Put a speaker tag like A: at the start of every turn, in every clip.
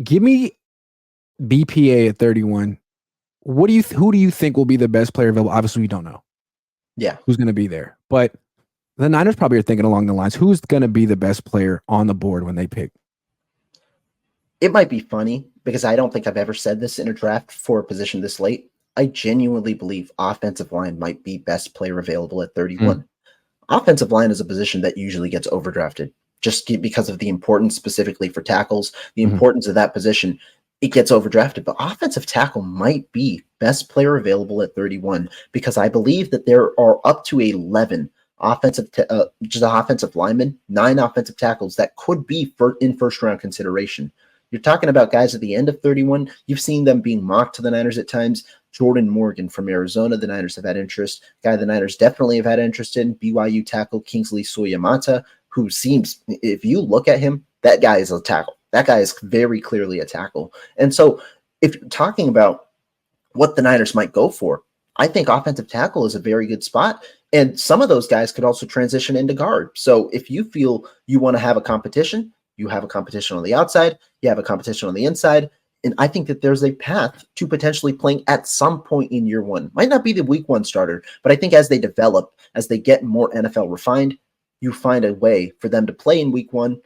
A: Give me BPA at 31. Who do you think will be the best player available? Obviously, we don't know.
B: Yeah.
A: Who's going to be there? But the Niners probably are thinking along the lines, who's going to be the best player on the board when they pick?
B: It might be funny because I don't think I've ever said this in a draft for a position this late. I genuinely believe offensive line might be best player available at 31. Offensive line is a position that usually gets overdrafted just because of the importance specifically for tackles, the importance of that position. It gets overdrafted, but offensive tackle might be best player available at 31 because I believe that there are up to 11 offensive linemen, 9 offensive tackles that could be in first round consideration. You're talking about guys at the end of 31. You've seen them being mocked to the Niners at times. Jordan Morgan from Arizona, the Niners have had interest. Guy the Niners definitely have had interest in, BYU tackle Kingsley Suamata, who seems, if you look at him, that guy is a tackle. That guy is very clearly a tackle. And so if you're talking about what the Niners might go for, I think offensive tackle is a very good spot. And some of those guys could also transition into guard. So if you feel you want to have a competition, you have a competition on the outside, you have a competition on the inside. And I think that there's a path to potentially playing at some point in year one. Might not be the week one starter, but I think as they develop, as they get more NFL refined, you find a way for them to play in week one,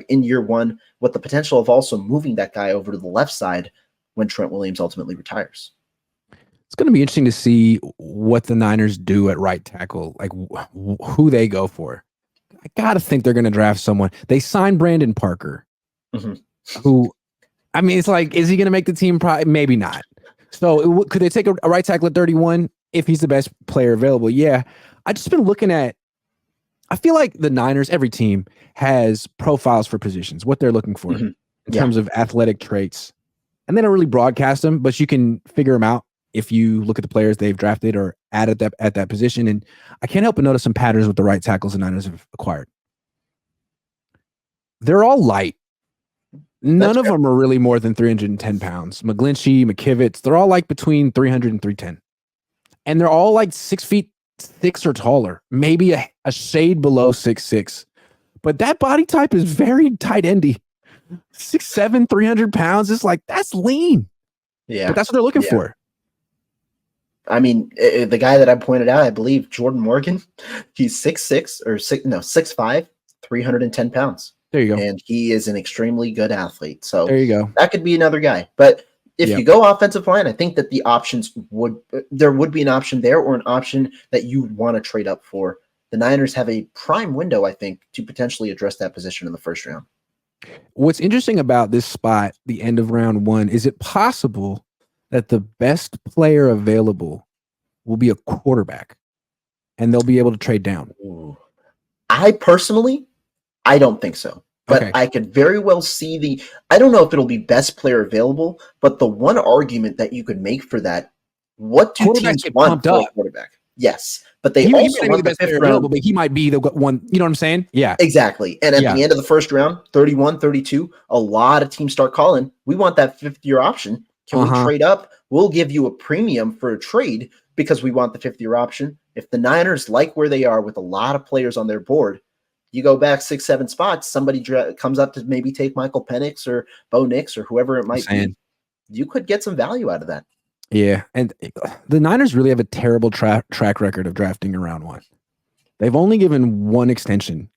B: in year one, with the potential of also moving that guy over to the left side when Trent Williams ultimately retires.
A: It's going to be interesting to see what the Niners do at right tackle, like who they go for. I got to think they're going to draft someone. They signed Brandon Parker, who, I mean, it's like, is he going to make the team? Probably, maybe not. So could they take a right tackle at 31 if he's the best player available? Yeah. I just been looking at, I feel like the Niners, every team has profiles for positions, what they're looking for in terms of athletic traits. And they don't really broadcast them, but you can figure them out if you look at the players they've drafted or added at that position. And I can't help but notice some patterns with the right tackles the Niners have acquired. They're all light. None of them are really more than 310 pounds. McGlinchey, McKivitz, they're all like between 300 and 310. And they're all like 6'6" or taller, maybe a shade below 6'6". But that body type is very tight endy. 6'7", 300 pounds. It's like, that's lean.
B: Yeah.
A: But that's what they're looking for.
B: I mean, the guy that I pointed out, I believe Jordan Morgan, he's 6'5", 310 pounds.
A: There you go.
B: And he is an extremely good athlete. So
A: there you go.
B: That could be another guy. But if you go offensive line, I think that the options there would be an option there or an option that you want to trade up for. The Niners have a prime window, I think, to potentially address that position in the first round.
A: What's interesting about this spot, the end of round 1, is it possible that the best player available will be a quarterback and they'll be able to trade down?
B: Ooh. I don't think so. But I could very well see I don't know if it'll be best player available, but the one argument that you could make for that, what do teams want for a quarterback? Yes. But they also want the best player available,
A: but he might be the one, you know what I'm saying? Yeah.
B: Exactly. And at the end of the first round, 31, 32, a lot of teams start calling, we want that 5th-year option. Can we trade up? We'll give you a premium for a trade because we want the 5th-year option. If the Niners like where they are with a lot of players on their board, you go back 6-7 spots, somebody comes up to maybe take Michael Penix or Bo Nix or whoever it might be. You could get some value out of that.
A: Yeah, and the Niners really have a terrible track record of drafting in round 1. They've only given 1 extension.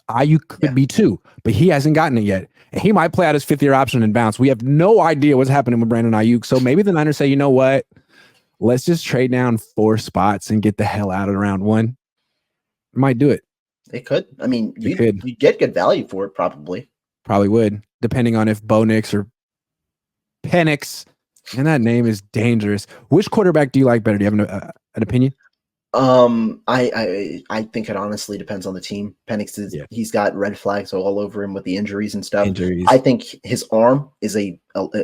A: Ayuk could be 2, but he hasn't gotten it yet. And he might play out his 5th-year option and bounce. We have no idea what's happening with Brandon Ayuk. So maybe the Niners say, you know what? Let's just trade down 4 spots and get the hell out of round 1. Might do it.
B: They could. I mean, you'd get good value for it, probably.
A: Probably would, depending on if Bo Nix or Penix, and that name is dangerous. Which quarterback do you like better? Do you have an opinion?
B: I think it honestly depends on the team. Penix he's got red flags all over him with the injuries and stuff. I think his arm is a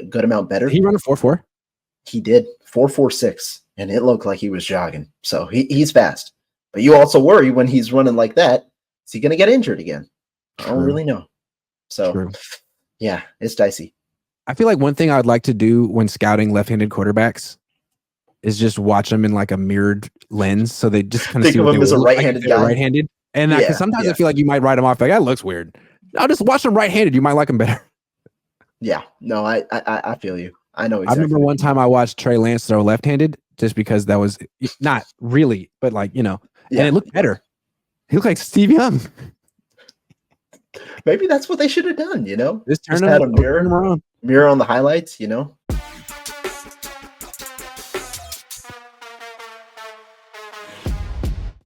B: good amount better.
A: Did he run a 4.4?
B: He did 4.46, and it looked like he was jogging. So he's fast. But you also worry when he's running like that, is he going to get injured again? I don't really know. So, yeah, it's dicey.
A: I feel like one thing I would like to do when scouting left-handed quarterbacks is just watch them in like a mirrored lens, so they just kind of
B: see what him as a right-handed guy.
A: Right-handed, and sometimes I feel like you might write them off like that looks weird. I'll just watch them right-handed. You might like them better.
B: Yeah, no, I feel you. I know
A: I
B: exactly.
A: remember one time I watched Trey Lance throw left-handed just because that was not really, but like, and it looked better. He looked like Steve Young.
B: Maybe that's what they should have done,
A: Just
B: had a mirror on the highlights,